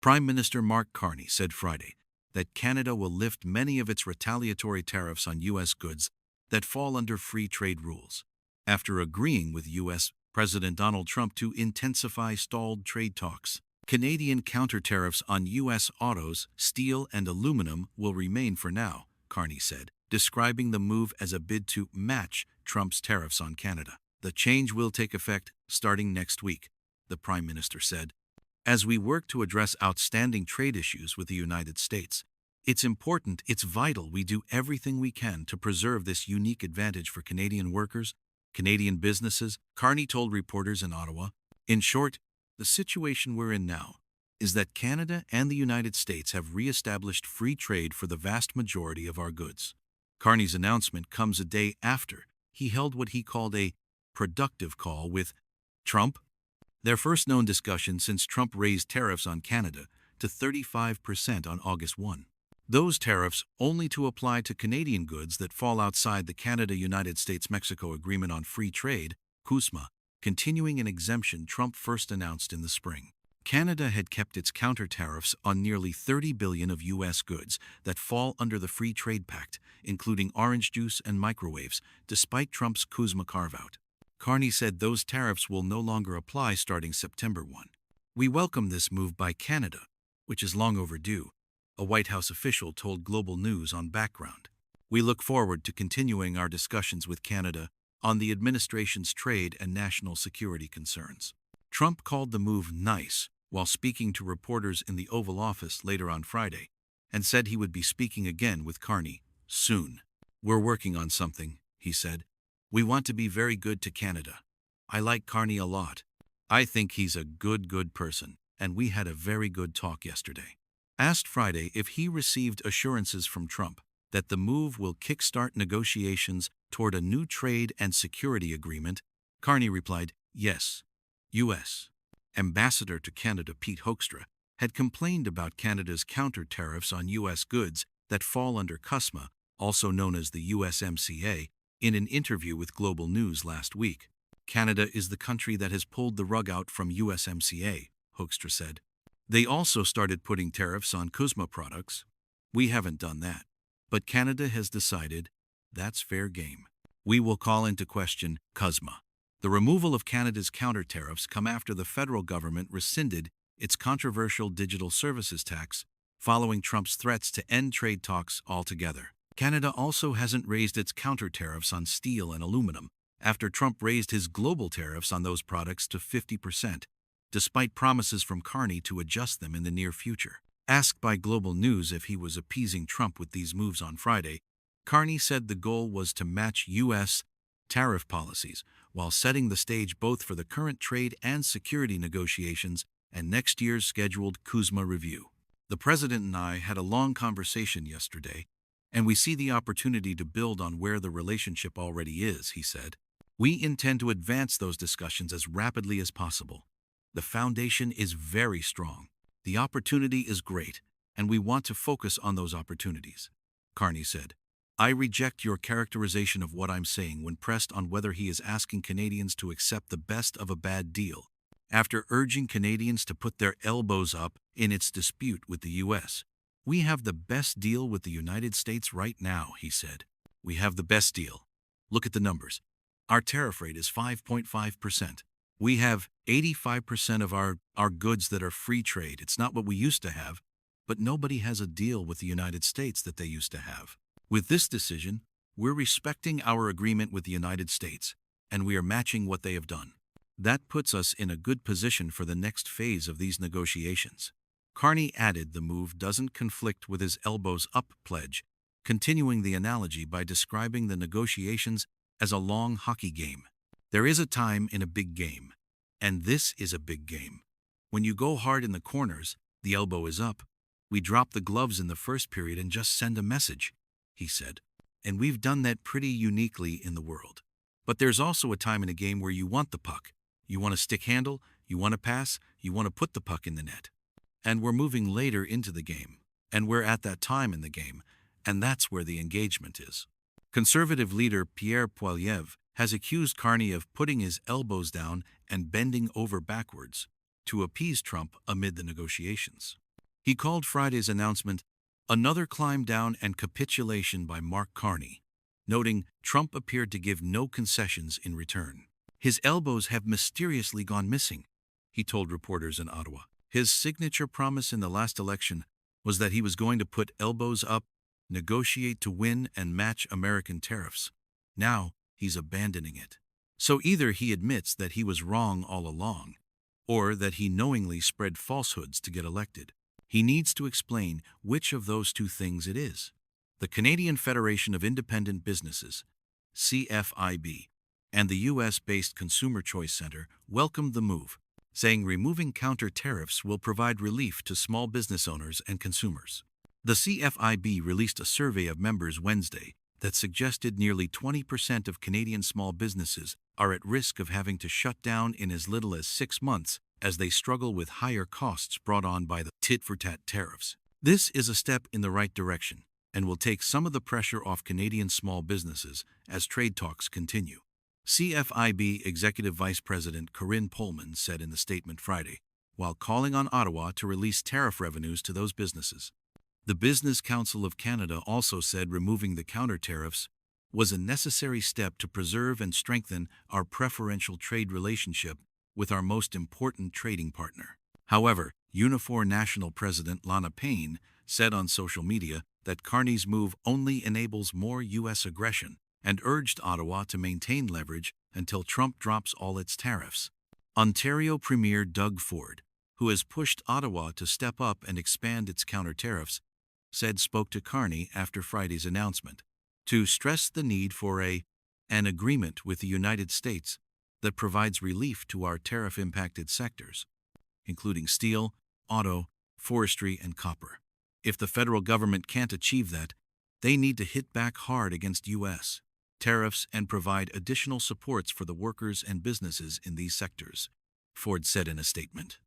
Prime Minister Mark Carney said Friday that Canada will lift many of its retaliatory tariffs on U.S. goods that fall under free trade rules, after agreeing with U.S. President Donald Trump to intensify stalled trade talks. Canadian counter-tariffs on U.S. autos, steel, and aluminum will remain for now, Carney said, describing the move as a bid to match Trump's tariffs on Canada. The change will take effect starting next week, the Prime Minister said. As we work to address outstanding trade issues with the United States, it's vital we do everything we can to preserve this unique advantage for Canadian workers, Canadian businesses, Carney told reporters in Ottawa. In short, the situation we're in now is that Canada and the United States have re-established free trade for the vast majority of our goods. Carney's announcement comes a day after he held what he called a productive call with Trump, their first known discussion since Trump raised tariffs on Canada to 35% on August 1. Those tariffs only to apply to Canadian goods that fall outside the Canada-United States-Mexico Agreement on Free Trade, CUSMA, continuing an exemption Trump first announced in the spring. Canada had kept its counter-tariffs on nearly $30 billion of U.S. goods that fall under the Free Trade Pact, including orange juice and microwaves, despite Trump's CUSMA carve-out. Carney said those tariffs will no longer apply starting September 1. "We welcome this move by Canada, which is long overdue," a White House official told Global News on Background. "We look forward to continuing our discussions with Canada on the administration's trade and national security concerns." Trump called the move nice while speaking to reporters in the Oval Office later on Friday, and said he would be speaking again with Carney soon. "We're working on something," he said. "We want to be very good to Canada. I like Carney a lot. I think he's a good person, and we had a very good talk yesterday." Asked Friday if he received assurances from Trump that the move will kickstart negotiations toward a new trade and security agreement, Carney replied, "Yes." U.S. Ambassador to Canada Pete Hoekstra had complained about Canada's counter-tariffs on U.S. goods that fall under CUSMA, also known as the USMCA, in an interview with Global News last week. "Canada is the country that has pulled the rug out from USMCA," Hoekstra said. "They also started putting tariffs on CUSMA products. We haven't done that. But Canada has decided that's fair game. We will call into question CUSMA." The removal of Canada's counter-tariffs come after the federal government rescinded its controversial digital services tax following Trump's threats to end trade talks altogether. Canada also hasn't raised its counter-tariffs on steel and aluminum after Trump raised his global tariffs on those products to 50%, despite promises from Carney to adjust them in the near future. Asked by Global News if he was appeasing Trump with these moves on Friday, Carney said the goal was to match U.S. tariff policies while setting the stage both for the current trade and security negotiations and next year's scheduled CUSMA review. "The President and I had a long conversation yesterday, and we see the opportunity to build on where the relationship already is," he said. "We intend to advance those discussions as rapidly as possible. The foundation is very strong. The opportunity is great, and we want to focus on those opportunities," Carney said. "I reject your characterization of what I'm saying when pressed on whether he is asking Canadians to accept the best of a bad deal, after urging Canadians to put their elbows up in its dispute with the U.S. "We have the best deal with the United States right now," he said. "We have the best deal. Look at the numbers. Our tariff rate is 5.5%. We have 85% of our goods that are free trade. It's not what we used to have, but nobody has a deal with the United States that they used to have. With this decision, we're respecting our agreement with the United States, and we are matching what they have done. That puts us in a good position for the next phase of these negotiations." Carney added the move doesn't conflict with his elbows up pledge, continuing the analogy by describing the negotiations as a long hockey game. "There is a time in a big game, and this is a big game. When you go hard in the corners, the elbow is up. We drop the gloves in the first period and just send a message," he said. "And we've done that pretty uniquely in the world. But there's also a time in a game where you want the puck. You want a stick handle, you want to pass, you want to put the puck in the net. And we're moving later into the game, and we're at that time in the game, and that's where the engagement is." Conservative leader Pierre Poilievre has accused Carney of putting his elbows down and bending over backwards to appease Trump amid the negotiations. He called Friday's announcement another climb down and capitulation by Mark Carney, noting Trump appeared to give no concessions in return. His elbows have mysteriously gone missing, he told reporters in Ottawa. His signature promise in the last election was that he was going to put elbows up, negotiate to win, and match American tariffs. Now, he's abandoning it. So either he admits that he was wrong all along, or that he knowingly spread falsehoods to get elected. He needs to explain which of those two things it is. The Canadian Federation of Independent Businesses, CFIB, and the U.S.-based Consumer Choice Center welcomed the move, saying removing counter-tariffs will provide relief to small business owners and consumers. The CFIB released a survey of members Wednesday that suggested nearly 20% of Canadian small businesses are at risk of having to shut down in as little as 6 months as they struggle with higher costs brought on by the tit-for-tat tariffs. This is a step in the right direction and will take some of the pressure off Canadian small businesses as trade talks continue. CFIB Executive Vice President Corinne Pullman said in the statement Friday, while calling on Ottawa to release tariff revenues to those businesses. The Business Council of Canada also said removing the counter-tariffs was a necessary step to preserve and strengthen our preferential trade relationship with our most important trading partner. However, Unifor National President Lana Payne said on social media that Carney's move only enables more U.S. aggression and urged Ottawa to maintain leverage until Trump drops all its tariffs. Ontario Premier Doug Ford, who has pushed Ottawa to step up and expand its counter-tariffs, spoke to Carney after Friday's announcement to stress the need for an agreement with the United States that provides relief to our tariff-impacted sectors, including steel, auto, forestry, and copper. If the federal government can't achieve that, they need to hit back hard against U.S. tariffs and provide additional supports for the workers and businesses in these sectors, Ford said in a statement.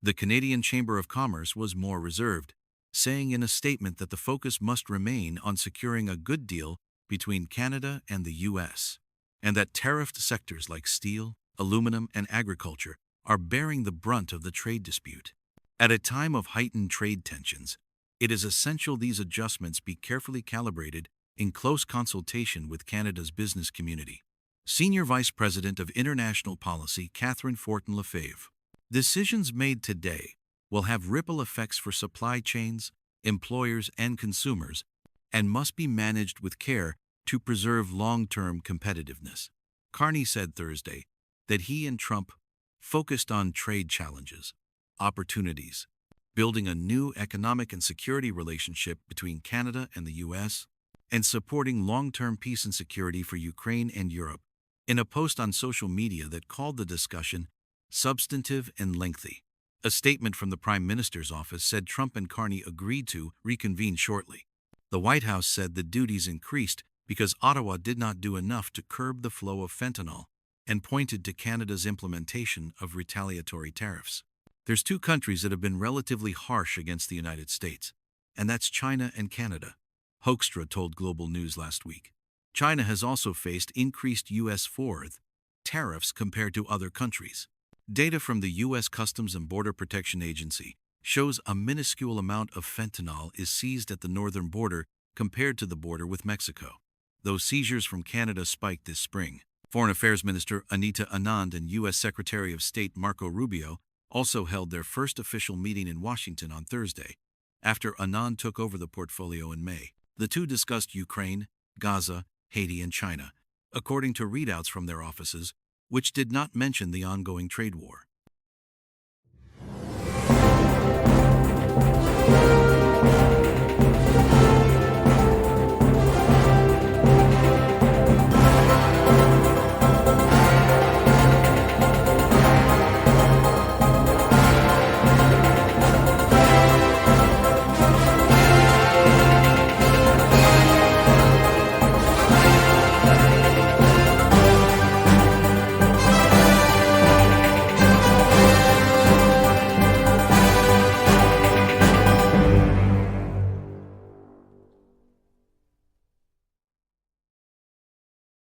The Canadian Chamber of Commerce was more reserved, saying in a statement that the focus must remain on securing a good deal between Canada and the U.S., and that tariffed sectors like steel, aluminum, and agriculture are bearing the brunt of the trade dispute. At a time of heightened trade tensions, it is essential these adjustments be carefully calibrated in close consultation with Canada's business community. Senior Vice President of International Policy Catherine Fortin-Lefebvre. Decisions made today will have ripple effects for supply chains, employers, and consumers, and must be managed with care to preserve long-term competitiveness. Carney said Thursday that he and Trump focused on trade challenges, opportunities, building a new economic and security relationship between Canada and the U.S., and supporting long-term peace and security for Ukraine and Europe, in a post on social media that called the discussion substantive and lengthy. A statement from the Prime Minister's office said Trump and Carney agreed to reconvene shortly. The White House said the duties increased because Ottawa did not do enough to curb the flow of fentanyl and pointed to Canada's implementation of retaliatory tariffs. There's two countries that have been relatively harsh against the United States, and that's China and Canada, Hoekstra told Global News last week. China has also faced increased U.S. fourth tariffs compared to other countries. Data from the U.S. Customs and Border Protection Agency shows a minuscule amount of fentanyl is seized at the northern border compared to the border with Mexico. Those seizures from Canada spiked this spring. Foreign Affairs Minister Anita Anand and U.S. Secretary of State Marco Rubio also held their first official meeting in Washington on Thursday, after Anand took over the portfolio in May. The two discussed Ukraine, Gaza, Haiti, and China, according to readouts from their offices, which did not mention the ongoing trade war.